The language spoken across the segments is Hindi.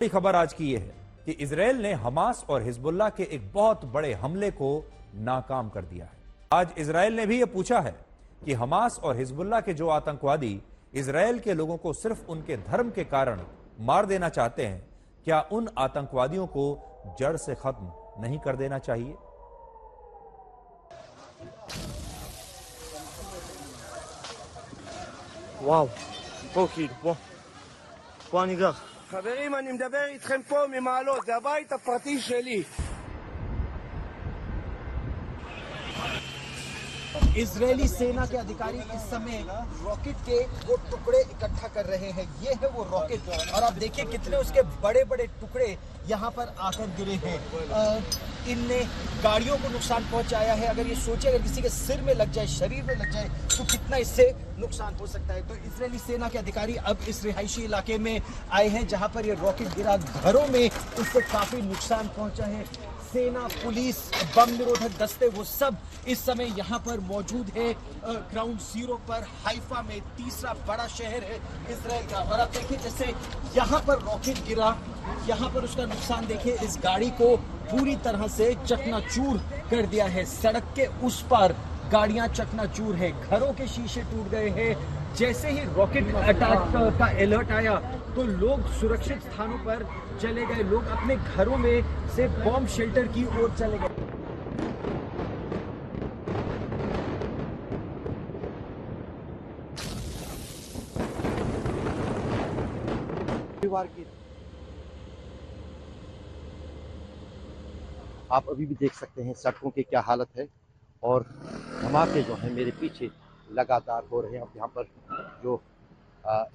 बड़ी खबर आज की यह है कि इजराइल ने हमास और हिजबुल्लाह के एक बहुत बड़े हमले को नाकाम कर दिया है। आज इजराइल ने भी यह पूछा है कि हमास और हिजबुल्लाह के जो आतंकवादी इजराइल के लोगों को सिर्फ उनके धर्म के कारण मार देना चाहते हैं, क्या उन आतंकवादियों को जड़ से खत्म नहीं कर देना चाहिए? וואו, פה כאילו, פה אני גר. חברים, אני מדבר איתכם פה ממעלות, זה הבית הפרטי שלי. इजरायली सेना के अधिकारी इस समय रॉकेट के वो टुकड़े इकट्ठा कर रहे हैं। ये है वो रॉकेट और आप देखिए कितने उसके बड़े बड़े टुकड़े यहाँ पर आकर गिरे हैं। इनने गाड़ियों को नुकसान पहुंचाया है। अगर ये सोचे अगर किसी के सिर में लग जाए, शरीर में लग जाए तो कितना इससे नुकसान हो सकता है। तो इजरायली सेना के अधिकारी अब इस रिहायशी इलाके में आए हैं जहाँ पर ये रॉकेट गिरा। घरों में इससे काफी नुकसान पहुंचा है। सेना, पुलिस, बम निरोधक दस्ते वो सब इस समय यहाँ पर मौजूद है। ग्राउंड जीरो पर हाइफा में तीसरा बड़ा शहर है इजराइल का। और आप देखिए जैसे यहाँ पर रॉकेट गिरा, यहाँ पर उसका नुकसान देखिए। इस गाड़ी को पूरी तरह से चकनाचूर कर दिया है। सड़क के उस पार गाड़ियां चकनाचूर है, घरों के शीशे टूट गए हैं। जैसे ही रॉकेट अटैक का अलर्ट आया तो लोग सुरक्षित स्थानों पर चले गए। लोग अपने घरों में से बॉम्ब शेल्टर की ओर चले गए। आप अभी भी देख सकते हैं सड़कों की क्या हालत है और धमाके जो हैं मेरे पीछे लगातार हो रहे हैं। अब यहाँ पर जो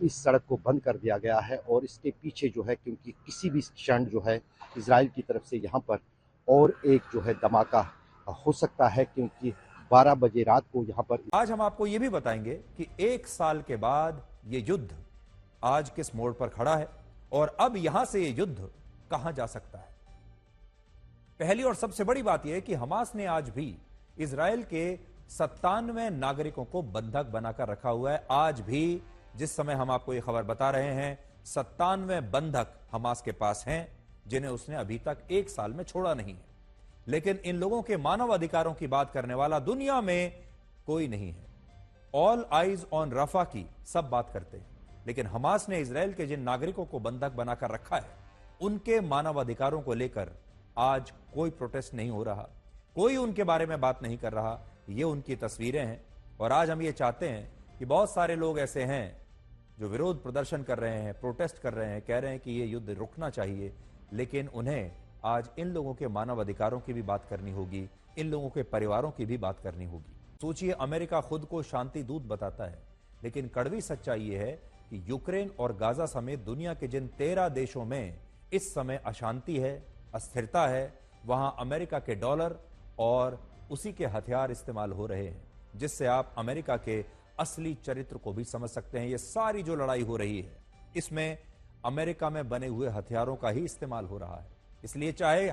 इस सड़क को बंद कर दिया गया है और इसके पीछे जो है, क्योंकि किसी भी क्षण जो है इजराइल की तरफ से यहाँ पर और एक जो है धमाका हो सकता है, क्योंकि 12 बजे रात को यहाँ पर। आज हम आपको यह भी बताएंगे कि एक साल के बाद ये युद्ध आज किस मोड़ पर खड़ा है और अब यहां से ये युद्ध कहां जा सकता है। पहली और सबसे बड़ी बात यह है कि हमास ने आज भी इजराइल के 97 नागरिकों को बंधक बनाकर रखा हुआ है। आज भी जिस समय हम आपको यह खबर बता रहे हैं, 97 बंधक हमास के पास हैं जिन्हें उसने अभी तक एक साल में छोड़ा नहीं है। लेकिन इन लोगों के मानव अधिकारों की बात करने वाला दुनिया में कोई नहीं है। ऑल आइज ऑन रफा की सब बात करते हैं, लेकिन हमास ने इजराइल के जिन नागरिकों को बंधक बनाकर रखा है उनके मानव अधिकारों को लेकर आज कोई प्रोटेस्ट नहीं हो रहा, कोई उनके बारे में बात नहीं कर रहा। ये उनकी तस्वीरें हैं और आज हम ये चाहते हैं कि बहुत सारे लोग ऐसे हैं जो विरोध प्रदर्शन कर रहे हैं, प्रोटेस्ट कर रहे हैं, कह रहे हैं कि ये युद्ध रुकना चाहिए, लेकिन उन्हें आज इन लोगों के मानव अधिकारों की भी बात करनी होगी, इन लोगों के परिवारों की भी बात करनी होगी। सोचिए, अमेरिका खुद को शांति दूत बताता है, लेकिन कड़वी सच्चाई ये है कि यूक्रेन और गाजा समेत दुनिया के जिन 13 देशों में इस समय अशांति है, अस्थिरता है, वहां अमेरिका के डॉलर और उसी के हथियार इस्तेमाल हो रहे हैं, जिससे आप अमेरिका के असली चरित्र को भी समझ सकते हैं। ये सारी जो लड़ाई हो रही है इसमें अमेरिका में बने हुए हथियारों का ही इस्तेमाल हो रहा है। इसलिए चाहे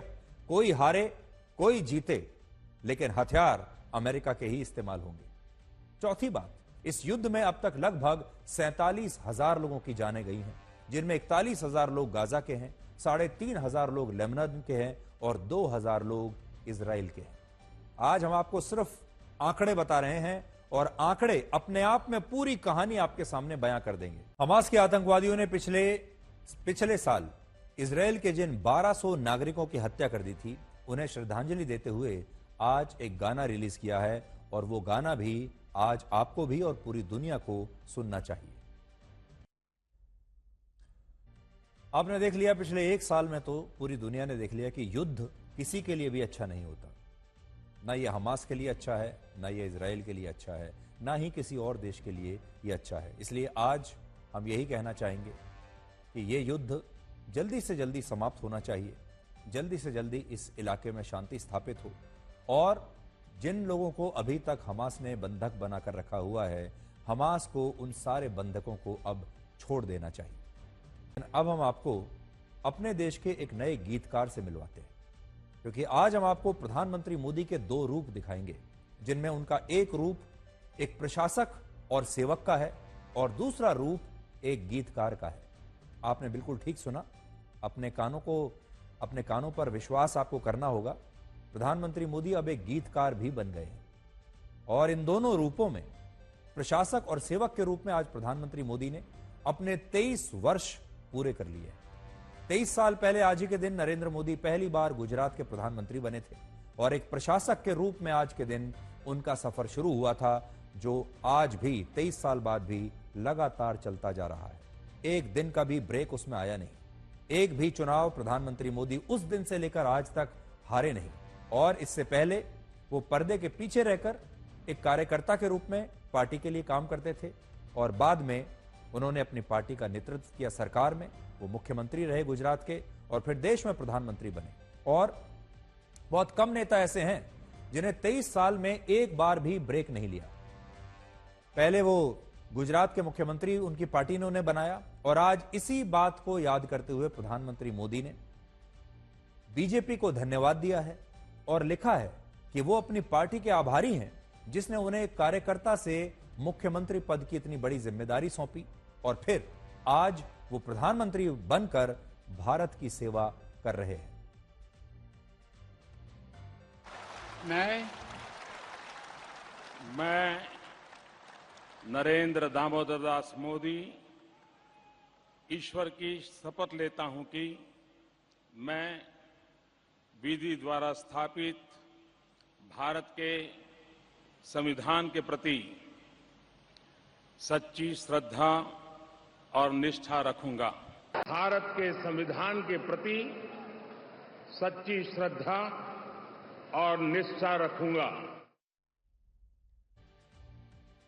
कोई हारे कोई जीते, लेकिन हथियार अमेरिका के ही इस्तेमाल होंगे। चौथी बात, इस युद्ध में अब तक लगभग 47,000 लोगों की जानें गई हैं, जिनमें 41,000 लोग गाजा के हैं, 3,500 लोग लेबनान के हैं और 2,000 लोग इजराइल के हैं। आज हम आपको सिर्फ आंकड़े बता रहे हैं और आंकड़े अपने आप में पूरी कहानी आपके सामने बयां कर देंगे। हमास के आतंकवादियों ने पिछले साल इजराइल के जिन 1200 नागरिकों की हत्या कर दी थी, उन्हें श्रद्धांजलि देते हुए आज एक गाना रिलीज किया है और वो गाना भी आज आपको भी और पूरी दुनिया को सुनना चाहिए। आपने देख लिया, पिछले एक साल में तो पूरी दुनिया ने देख लिया कि युद्ध किसी के लिए भी अच्छा नहीं होता। ना ये हमास के लिए अच्छा है, ना ये इजराइल के लिए अच्छा है, ना ही किसी और देश के लिए ये अच्छा है। इसलिए आज हम यही कहना चाहेंगे कि ये युद्ध जल्दी से जल्दी समाप्त होना चाहिए, जल्दी से जल्दी इस इलाके में शांति स्थापित हो और जिन लोगों को अभी तक हमास ने बंधक बनाकर रखा हुआ है, हमास को उन सारे बंधकों को अब छोड़ देना चाहिए। अब हम आपको अपने देश के एक नए गीतकार से मिलवाते हैं, क्योंकि आज हम आपको प्रधानमंत्री मोदी के 2 रूप दिखाएंगे, जिनमें उनका एक रूप एक प्रशासक और सेवक का है और दूसरा रूप एक गीतकार का है। आपने बिल्कुल ठीक सुना, अपने कानों पर विश्वास आपको करना होगा। प्रधानमंत्री मोदी अब एक गीतकार भी बन गए हैं और इन दोनों रूपों में, प्रशासक और सेवक के रूप में, आज प्रधानमंत्री मोदी ने अपने 23 वर्ष पूरे कर लिए। 23 साल पहले आज ही के दिन नरेंद्र मोदी पहली बार गुजरात के प्रधानमंत्री बने थे और एक प्रशासक के रूप में आज के दिन उनका सफर शुरू हुआ था, जो आज भी 23 साल बाद भी लगातार चलता जा रहा है। एक दिन का भी ब्रेक उसमें आया नहीं। एक भी चुनाव प्रधानमंत्री मोदी उस दिन से लेकर आज तक हारे नहीं और इससे पहले वो पर्दे के पीछे रहकर एक कार्यकर्ता के रूप में पार्टी के लिए काम करते थे और बाद में उन्होंने अपनी पार्टी का नेतृत्व किया। सरकार में वो मुख्यमंत्री रहे गुजरात के और फिर देश में प्रधानमंत्री बने। और बहुत कम नेता ऐसे हैं जिन्हें 23 साल में एक बार भी ब्रेक नहीं लिया। पहले वो गुजरात के मुख्यमंत्री उनकी पार्टी ने उन्हें बनाया और आज इसी बात को याद करते हुए प्रधानमंत्री मोदी ने बीजेपी को धन्यवाद दिया है और लिखा है कि वो अपनी पार्टी के आभारी हैं जिसने उन्हें एक कार्यकर्ता से मुख्यमंत्री पद की इतनी बड़ी जिम्मेदारी सौंपी और फिर आज वो प्रधानमंत्री बनकर भारत की सेवा कर रहे हैं। मैं नरेंद्र दामोदर दास मोदी ईश्वर की शपथ लेता हूं कि मैं विधि द्वारा स्थापित भारत के संविधान के प्रति सच्ची श्रद्धा और निष्ठा रखूंगा। भारत के संविधान के प्रति सच्ची श्रद्धा और निष्ठा रखूंगा।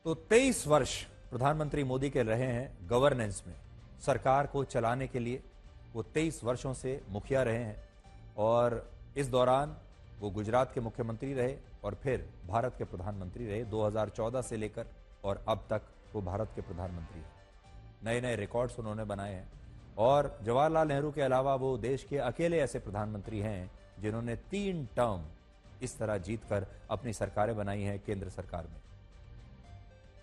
तो 23 वर्ष प्रधानमंत्री मोदी के रहे हैं गवर्नेंस में, सरकार को चलाने के लिए वो 23 वर्षों से मुखिया रहे हैं और इस दौरान वो गुजरात के मुख्यमंत्री रहे और फिर भारत के प्रधानमंत्री रहे 2014 से लेकर और अब तक वो भारत के प्रधानमंत्री हैं। नए नए रिकॉर्ड्स उन्होंने बनाए हैं और जवाहरलाल नेहरू के अलावा वो देश के अकेले ऐसे प्रधानमंत्री हैं जिन्होंने 3 टर्म इस तरह जीतकर अपनी सरकारें बनाई हैं केंद्र सरकार में।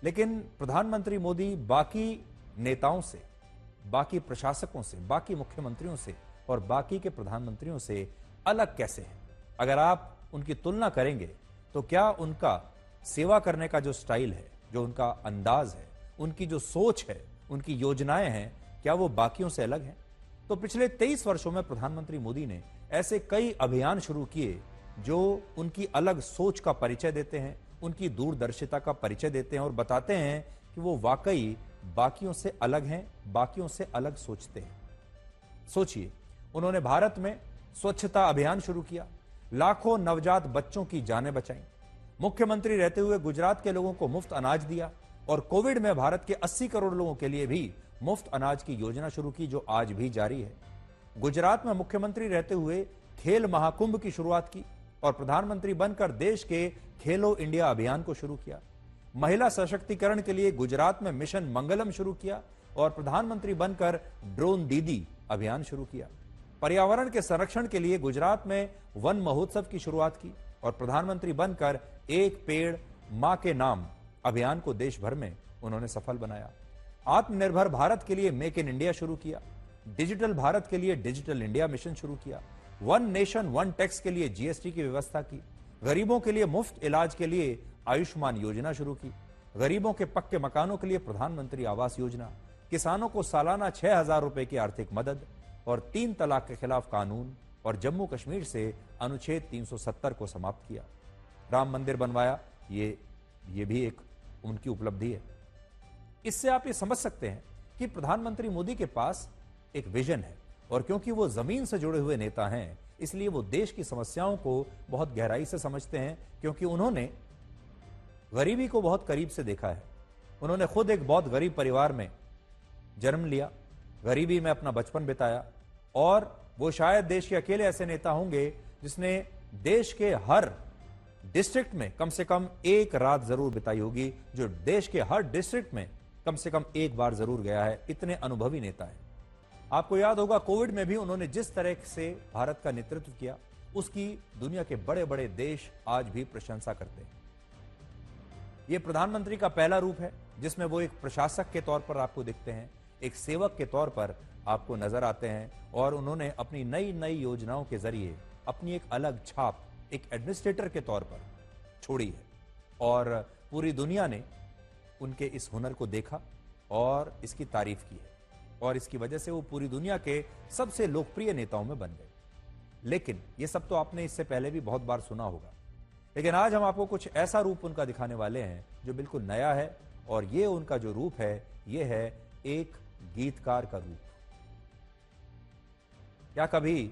लेकिन प्रधानमंत्री मोदी बाकी नेताओं से, बाकी प्रशासकों से, बाकी मुख्यमंत्रियों से और बाकी के प्रधानमंत्रियों से अलग कैसे हैं? अगर आप उनकी तुलना करेंगे तो क्या उनका सेवा करने का जो स्टाइल है, जो उनका अंदाज है, उनकी जो सोच है, उनकी योजनाएं हैं, क्या वो बाकियों से अलग हैं? तो पिछले 23 वर्षों में प्रधानमंत्री मोदी ने ऐसे कई अभियान शुरू किए जो उनकी अलग सोच का परिचय देते हैं, उनकी दूरदर्शिता का परिचय देते हैं और बताते हैं कि वो वाकई बाकियों से अलग हैं, बाकियों से अलग सोचते हैं। सोचिए, उन्होंने भारत में स्वच्छता अभियान शुरू किया, लाखों नवजात बच्चों की जानें बचाई, मुख्यमंत्री रहते हुए गुजरात के लोगों को मुफ्त अनाज दिया और कोविड में भारत के 80 करोड़ लोगों के लिए भी मुफ्त अनाज की योजना शुरू की जो आज भी जारी है। गुजरात में मुख्यमंत्री रहते हुए खेल महाकुंभ की शुरुआत की और प्रधानमंत्री बनकर देश के खेलो इंडिया अभियान को शुरू किया। महिला सशक्तिकरण के लिए गुजरात में मिशन मंगलम शुरू किया और प्रधानमंत्री बनकर ड्रोन दीदी अभियान शुरू किया। पर्यावरण के संरक्षण के लिए गुजरात में वन महोत्सव की शुरुआत की और प्रधानमंत्री बनकर एक पेड़ मां के नाम अभियान को देश भर में उन्होंने सफल बनाया। आत्मनिर्भर भारत के लिए मेक इन इंडिया शुरू किया, डिजिटल भारत के लिए डिजिटल इंडिया मिशन शुरू किया, वन नेशन वन टैक्स के लिए जीएसटी की व्यवस्था की, गरीबों के लिए मुफ्त इलाज के लिए आयुष्मान योजना शुरू की, गरीबों के पक्के मकानों के लिए प्रधानमंत्री आवास योजना, किसानों को सालाना 6,000 रुपए की आर्थिक मदद और 3 तलाक के खिलाफ कानून और जम्मू कश्मीर से अनुच्छेद 370 को समाप्त किया। राम मंदिर बनवाया, ये भी एक उनकी उपलब्धि है। इससे आप ये समझ सकते हैं कि प्रधानमंत्री मोदी के पास एक विजन है और क्योंकि वो जमीन से जुड़े हुए नेता हैं इसलिए वो देश की समस्याओं को बहुत गहराई से समझते हैं, क्योंकि उन्होंने गरीबी को बहुत करीब से देखा है। उन्होंने खुद एक बहुत गरीब परिवार में जन्म लिया, गरीबी में अपना बचपन बिताया और वो शायद देश के अकेले ऐसे नेता होंगे जिसने देश के हर डिस्ट्रिक्ट में कम से कम एक रात जरूर बिताई होगी, जो देश के हर डिस्ट्रिक्ट में कम से कम एक बार जरूर गया है। इतने अनुभवी नेता है। आपको याद होगा कोविड में भी उन्होंने जिस तरह से भारत का नेतृत्व किया उसकी दुनिया के बड़े बड़े देश आज भी प्रशंसा करते हैं। यह प्रधानमंत्री का पहला रूप है जिसमें वो एक प्रशासक के तौर पर आपको दिखते हैं, एक सेवक के तौर पर आपको नजर आते हैं और उन्होंने अपनी नई नई योजनाओं के जरिए अपनी एक अलग छाप एक एडमिनिस्ट्रेटर के तौर पर छोड़ी है और पूरी दुनिया ने उनके इस हुनर को देखा और इसकी तारीफ की है और इसकी वजह से वो पूरी दुनिया के सबसे लोकप्रिय नेताओं में बन गए। लेकिन ये सब तो आपने इससे पहले भी बहुत बार सुना होगा, लेकिन आज हम आपको कुछ ऐसा रूप उनका दिखाने वाले हैं जो बिल्कुल नया है और ये उनका जो रूप है ये है एक गीतकार का रूप। क्या कभी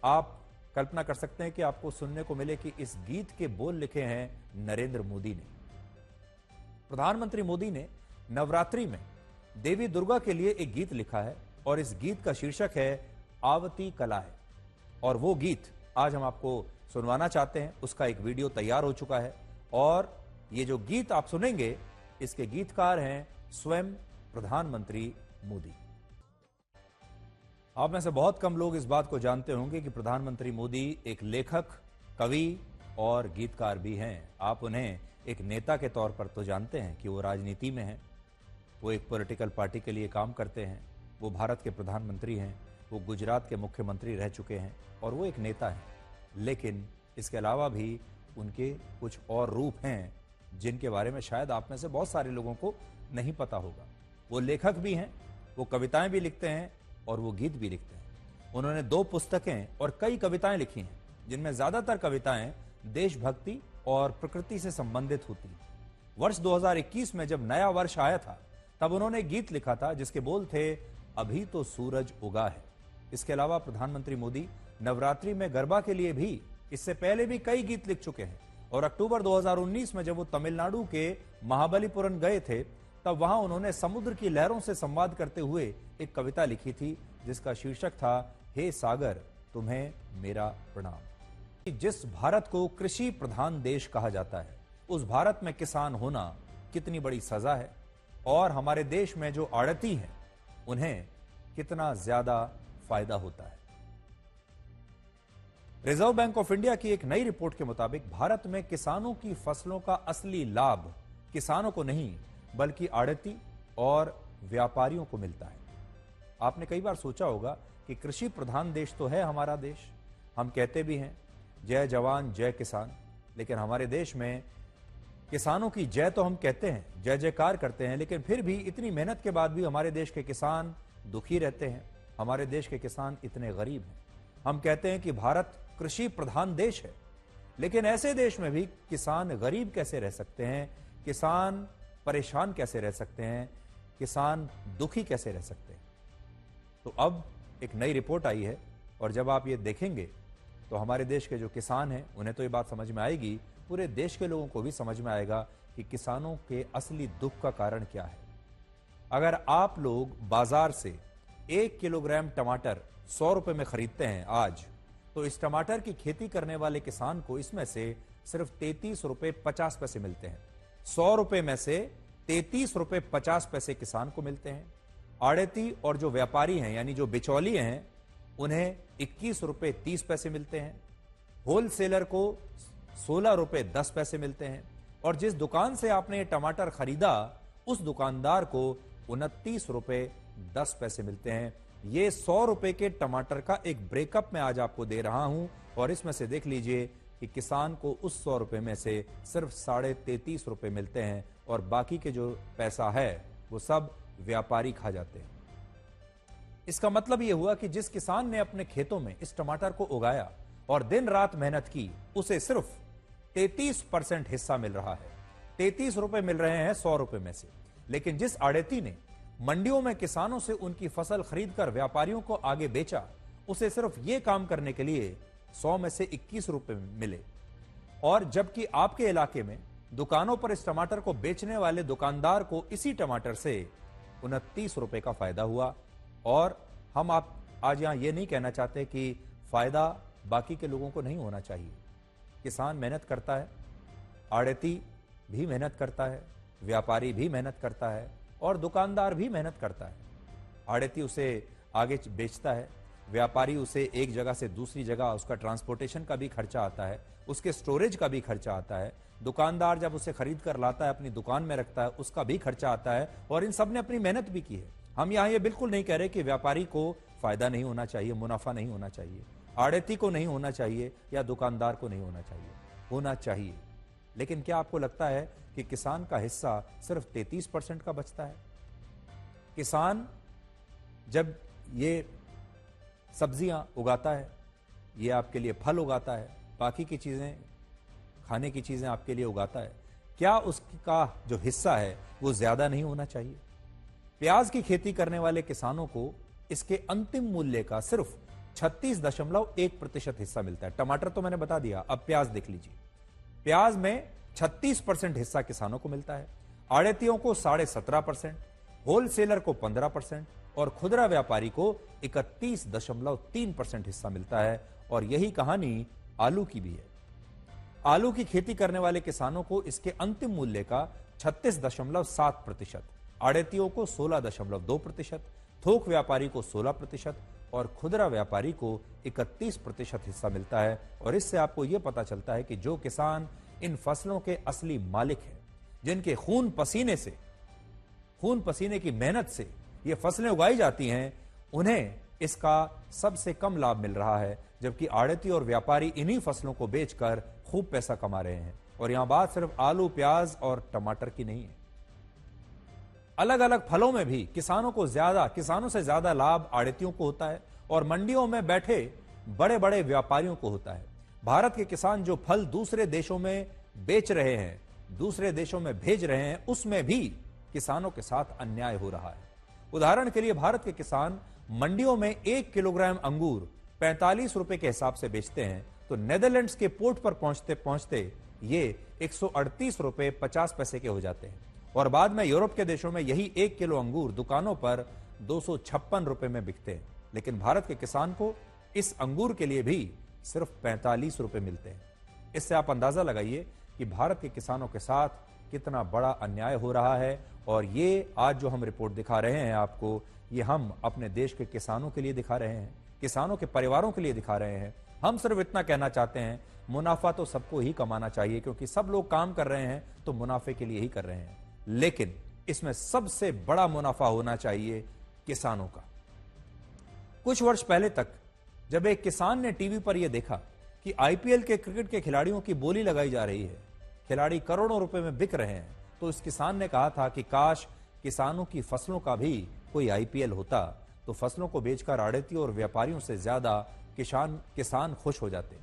आप कल्पना कर सकते हैं कि आपको सुनने को मिले कि इस गीत के बोल लिखे हैं नरेंद्र मोदी ने। प्रधानमंत्री मोदी ने नवरात्रि में देवी दुर्गा के लिए एक गीत लिखा है और इस गीत का शीर्षक है आवती कला है और वो गीत आज हम आपको सुनवाना चाहते हैं। उसका एक वीडियो तैयार हो चुका है और ये जो गीत आप सुनेंगे इसके गीतकार हैं स्वयं प्रधानमंत्री मोदी। आप में से बहुत कम लोग इस बात को जानते होंगे कि प्रधानमंत्री मोदी एक लेखक, कवि और गीतकार भी हैं। आप उन्हें एक नेता के तौर पर तो जानते हैं कि वो राजनीति में हैं, वो एक पॉलिटिकल पार्टी के लिए काम करते हैं, वो भारत के प्रधानमंत्री हैं, वो गुजरात के मुख्यमंत्री रह चुके हैं और वो एक नेता हैं। लेकिन इसके अलावा भी उनके कुछ और रूप हैं जिनके बारे में शायद आप में से बहुत सारे लोगों को नहीं पता होगा। वो लेखक भी हैं, वो कविताएं भी लिखते हैं और वो गीत भी लिखते हैं। उन्होंने 2 पुस्तकें और कई कविताएं लिखी हैं जिनमें ज्यादातर कविताएं देशभक्ति और प्रकृति से संबंधित होती हैं। वर्ष 2021 में जब नया वर्ष आया था तब उन्होंने गीत लिखा था जिसके बोल थे अभी तो सूरज उगा है। इसके अलावा प्रधानमंत्री मोदी नवरात्रि में गरबा के लिए भी इससे पहले भी कई गीत लिख चुके हैं और अक्टूबर 2019 में जब वो तमिलनाडु के महाबलीपुरम गए थे तब वहां उन्होंने समुद्र की लहरों से संवाद करते हुए एक कविता लिखी थी जिसका शीर्षक था हे सागर तुम्हें मेरा प्रणाम। जिस भारत को कृषि प्रधान देश कहा जाता है उस भारत में किसान होना कितनी बड़ी सजा है और हमारे देश में जो आड़ती हैं उन्हें कितना ज्यादा फायदा होता है। रिजर्व बैंक ऑफ इंडिया की एक नई रिपोर्ट के मुताबिक भारत में किसानों की फसलों का असली लाभ किसानों को नहीं बल्कि आड़ती और व्यापारियों को मिलता है। आपने कई बार सोचा होगा कि कृषि प्रधान देश तो है हमारा देश, हम कहते भी हैं जय जवान जय किसान, लेकिन हमारे देश में किसानों की जय तो हम कहते हैं, जय जयकार करते हैं, लेकिन फिर भी इतनी मेहनत के बाद भी हमारे देश के किसान दुखी रहते हैं। हमारे देश के किसान इतने गरीब हैं। हम कहते हैं कि भारत कृषि प्रधान देश है, लेकिन ऐसे देश में भी किसान गरीब कैसे रह सकते हैं, किसान परेशान कैसे रह सकते हैं, किसान दुखी कैसे रह सकते हैं। तो अब एक नई रिपोर्ट आई है और जब आप ये देखेंगे तो हमारे देश के जो किसान हैं उन्हें तो ये बात समझ में आएगी, पूरे देश के लोगों को भी समझ में आएगा कि किसानों के असली दुख का कारण क्या है। अगर आप लोग बाजार से 1 किलोग्राम टमाटर 100 रुपए में खरीदते हैं आज, तो इस टमाटर की खेती करने वाले किसान को इसमें से सिर्फ 33 रुपए 50 पैसे मिलते हैं। 100 रुपए में से 33 रुपए 50 पैसे किसान को मिलते हैं। आड़ती और जो व्यापारी हैं यानी जो बिचौलिए हैं उन्हें 21 रुपए 30 पैसे मिलते हैं। होलसेलर को 16 रुपए 10 पैसे मिलते हैं और जिस दुकान से आपने ये टमाटर खरीदा उस दुकानदार को 29 रुपए 10 पैसे मिलते हैं। ये 100 रुपए के टमाटर का एक ब्रेकअप मैं आज आपको दे रहा हूं और इसमें से देख लीजिए कि किसान को उस 100 रुपए में से सिर्फ 33.5 रुपए मिलते हैं और बाकी के जो पैसा है वो सब व्यापारी खा जाते हैं। इसका मतलब यह हुआ कि जिस किसान ने अपने खेतों में इस टमाटर को उगाया और दिन रात मेहनत की, उसे सिर्फ 33% हिस्सा मिल रहा है। 33 रुपए मिल रहे हैं 100 रुपए में से। लेकिन जिस आड़ती ने मंडियों में किसानों से उनकी फसल खरीदकर व्यापारियों को आगे बेचा, उसे सिर्फ ये काम करने के लिए 100 में से 21 रुपए मिले। और जबकि आपके इलाके में दुकानों पर इस टमाटर को बेचने वाले दुकानदार को इसी टमाटर से 29 रुपए का फायदा हुआ। और हम आप आज यहां यह नहीं कहना चाहते कि फायदा बाकी के लोगों को नहीं होना चाहिए। किसान मेहनत करता है, आड़ती भी मेहनत करता है, व्यापारी भी मेहनत करता है और दुकानदार भी मेहनत करता है। आड़ती उसे आगे बेचता है, व्यापारी उसे एक जगह से दूसरी जगह, उसका ट्रांसपोर्टेशन का भी खर्चा आता है, उसके स्टोरेज का भी खर्चा आता है। दुकानदार जब उसे खरीद कर लाता है अपनी दुकान में रखता है, उसका भी खर्चा आता है और इन सब ने अपनी मेहनत भी की है। हम यहां ये बिल्कुल नहीं कह रहे कि व्यापारी को फायदा नहीं होना चाहिए, मुनाफा नहीं होना चाहिए, आड़ती को नहीं होना चाहिए या दुकानदार को नहीं होना चाहिए, होना चाहिए। लेकिन क्या आपको लगता है कि किसान का हिस्सा सिर्फ 33% का बचता है? किसान जब ये सब्जियां उगाता है, ये आपके लिए फल उगाता है, बाकी की चीजें, खाने की चीजें आपके लिए उगाता है, क्या उसका जो हिस्सा है वो ज्यादा नहीं होना चाहिए? प्याज की खेती करने वाले किसानों को इसके अंतिम मूल्य का सिर्फ 36.1% हिस्सा मिलता है। टमाटर तो मैंने बता दिया, अब प्याज देख लीजिए। प्याज में 36% हिस्सा किसानों को मिलता है, आड़तियों को 17.5%, होलसेलर को 15% और खुदरा व्यापारी को 31.3% हिस्सा मिलता है। और यही कहानी आलू की भी है। आलू की खेती करने वाले किसानों को इसके अंतिम मूल्य का 36.7%, आड़तियों को 16.2%, थोक व्यापारी को 16% और खुदरा व्यापारी को 31% हिस्सा मिलता है। और इससे आपको यह पता चलता है कि जो किसान इन फसलों के असली मालिक हैं, जिनके खून पसीने की मेहनत से ये फसलें उगाई जाती हैं, उन्हें इसका सबसे कम लाभ मिल रहा है, जबकि आड़ती और व्यापारी इन्हीं फसलों को बेचकर खूब पैसा कमा रहे हैं। और यहां बात सिर्फ आलू, प्याज और टमाटर की नहीं है, अलग अलग फलों में भी किसानों से ज्यादा लाभ आड़तियों को होता है और मंडियों में बैठे बड़े बड़े व्यापारियों को होता है। भारत के किसान जो फल दूसरे देशों में बेच रहे हैं, दूसरे देशों में भेज रहे हैं, उसमें भी किसानों के साथ अन्याय हो रहा है। उदाहरण के लिए भारत के किसान मंडियों में 1 किलोग्राम अंगूर 45 रुपए के हिसाब से बेचते हैं, तो नेदरलैंड्स के पोर्ट पर पहुंचते पहुंचते ये 138 रुपए 50 पैसे के हो जाते हैं। और बाद में यूरोप के देशों में यही 1 किलो अंगूर दुकानों पर 256 रुपए में बिकते हैं। लेकिन भारत के किसान को इस अंगूर के लिए भी सिर्फ 45 रुपए मिलते हैं। इससे आप अंदाजा लगाइए कि भारत के किसानों के साथ कितना बड़ा अन्याय हो रहा है। और ये आज जो हम रिपोर्ट दिखा रहे हैं आपको, ये हम अपने देश के किसानों के लिए दिखा रहे हैं, किसानों के परिवारों के लिए दिखा रहे हैं। हम सिर्फ इतना कहना चाहते हैं, मुनाफा तो सबको ही कमाना चाहिए, क्योंकि सब लोग काम कर रहे हैं तो मुनाफे के लिए ही कर रहे हैं। लेकिन इसमें सबसे बड़ा मुनाफा होना चाहिए किसानों का। कुछ वर्ष पहले तक जब एक किसान ने टीवी पर यह देखा कि आईपीएल के क्रिकेट के खिलाड़ियों की बोली लगाई जा रही है, खिलाड़ी करोड़ों रुपए में बिक रहे हैं, तो इस किसान ने कहा था कि काश किसानों की फसलों का भी कोई आईपीएल होता, तो फसलों को बेचकर आड़तियों और व्यापारियों से ज्यादा किसान खुश हो जाते।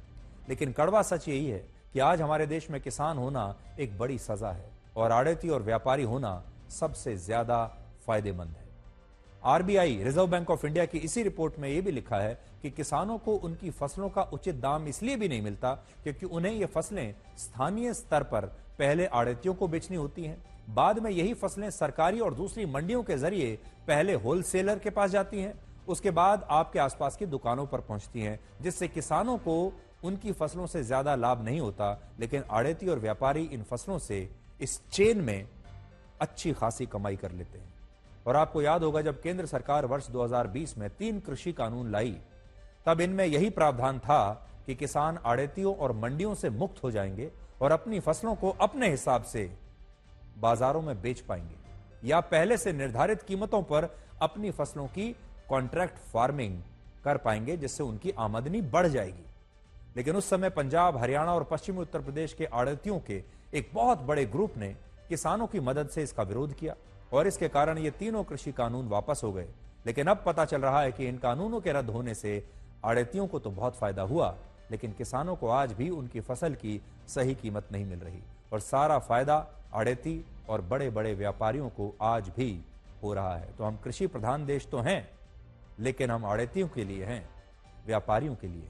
लेकिन कड़वा सच यही है कि आज हमारे देश में किसान होना एक बड़ी सजा है और आड़ती और व्यापारी होना सबसे ज्यादा फायदेमंद है। RBI, reserve bank of India की इसी रिपोर्ट में यह भी लिखा है कि किसानों को उनकी फसलों का उचित दाम इसलिए भी नहीं मिलता क्योंकि उन्हें ये फसलें स्थानीय स्तर पर पहले आड़तियों को बेचनी होती हैं, बाद में यही फसलें सरकारी और दूसरी मंडियों के जरिए पहले होलसेलर के पास जाती हैं, उसके बाद आपके आसपास की दुकानों पर पहुंचती हैं, जिससे किसानों को उनकी फसलों से ज्यादा लाभ नहीं होता। लेकिन आड़ती और व्यापारी इन फसलों से, इस चेन में अच्छी खासी कमाई कर लेते हैं। और आपको याद होगा जब केंद्र सरकार वर्ष 2020 में 3 कृषि कानून लाई, तब इनमें यही प्रावधान था कि किसान आड़तियों और मंडियों से मुक्त हो जाएंगे और अपनी फसलों को अपने हिसाब से बाजारों में बेच पाएंगे या पहले से निर्धारित कीमतों पर अपनी फसलों की कॉन्ट्रैक्ट फार्मिंग कर पाएंगे, जिससे उनकी आमदनी बढ़ जाएगी। लेकिन उस समय पंजाब, हरियाणा और पश्चिमी उत्तर प्रदेश के आड़तियों के एक बहुत बड़े ग्रुप ने किसानों की मदद से इसका विरोध किया और इसके कारण ये तीनों कृषि कानून वापस हो गए। लेकिन अब पता चल रहा है कि इन कानूनों के रद्द होने से आड़तियों को तो बहुत फायदा हुआ, लेकिन किसानों को आज भी उनकी फसल की सही कीमत नहीं मिल रही और सारा फायदा आड़ती और बड़े बड़े व्यापारियों को आज भी हो रहा है। तो हम कृषि प्रधान देश तो हैं, लेकिन हम आड़तियों के लिए हैं, व्यापारियों के लिए।